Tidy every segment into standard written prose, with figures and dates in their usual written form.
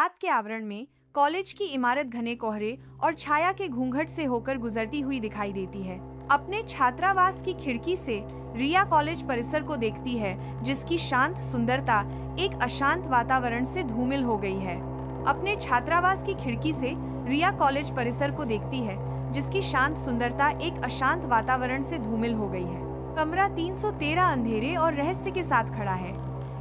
रात के आवरण में कॉलेज की इमारत घने कोहरे और छाया के घूंघट से होकर गुजरती हुई दिखाई देती है। अपने छात्रावास की खिड़की से रिया कॉलेज परिसर को देखती है, जिसकी शांत सुंदरता एक अशांत वातावरण से धूमिल हो गई है। अपने छात्रावास की खिड़की से रिया कॉलेज परिसर को देखती है, जिसकी शांत सुंदरता एक अशांत वातावरण से धूमिल हो गई है। कमरा 313 अंधेरे और रहस्य के साथ खड़ा है।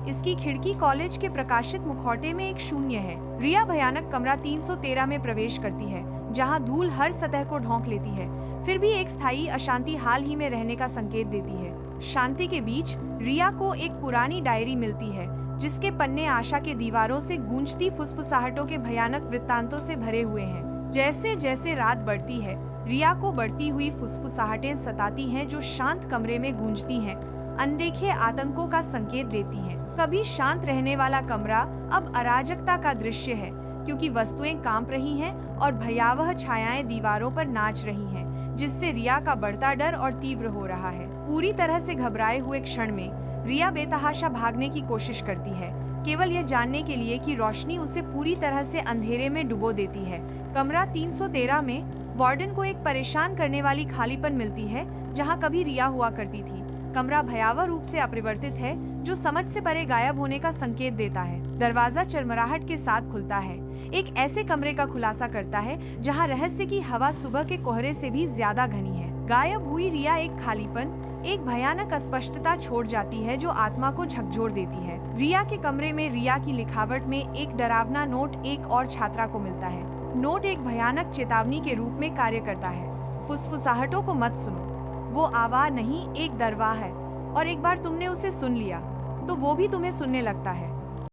इसकी खिड़की कॉलेज के प्रकाशित मुखौटे में एक शून्य है। रिया भयानक कमरा 313 में प्रवेश करती है, जहां धूल हर सतह को ढोंक लेती है, फिर भी एक स्थायी अशांति हाल ही में रहने का संकेत देती है। शांति के बीच रिया को एक पुरानी डायरी मिलती है, जिसके पन्ने आशा के दीवारों से गूंजती फुसफुसाहटों के भयानक वृत्तांतों से भरे हुए हैं। जैसे जैसे रात बढ़ती है, रिया को बढ़ती हुई फुसफुसाहटें सताती हैं, जो शांत कमरे में गूंजती हैं, अनदेखे आतंकों का संकेत देती हैं। कभी शांत रहने वाला कमरा अब अराजकता का दृश्य है, क्योंकि वस्तुएं कांप रही हैं और भयावह छायाएं दीवारों पर नाच रही हैं, जिससे रिया का बढ़ता डर और तीव्र हो रहा है। पूरी तरह से घबराए हुए क्षण में रिया बेतहाशा भागने की कोशिश करती है, केवल यह जानने के लिए कि रोशनी उसे पूरी तरह से अंधेरे में डुबो देती है। कमरा 313 में वार्डन को एक परेशान करने वाली खालीपन मिलती है, जहां कभी रिया हुआ करती थी। कमरा भयावह रूप से अपरिवर्तित है, जो समझ से परे गायब होने का संकेत देता है। दरवाजा चरमराहट के साथ खुलता है, एक ऐसे कमरे का खुलासा करता है जहां रहस्य की हवा सुबह के कोहरे से भी ज्यादा घनी है। गायब हुई रिया एक खालीपन, एक भयानक अस्पष्टता छोड़ जाती है, जो आत्मा को झकझोर देती है। रिया के कमरे में रिया की लिखावट में एक डरावना नोट एक और छात्रा को मिलता है। नोट एक भयानक चेतावनी के रूप में कार्य करता है। फुसफुसाहटों को मत सुनो, वो आवाज नहीं, एक दरवाज़ा है, और एक बार तुमने उसे सुन लिया तो वो भी तुम्हें सुनने लगता है।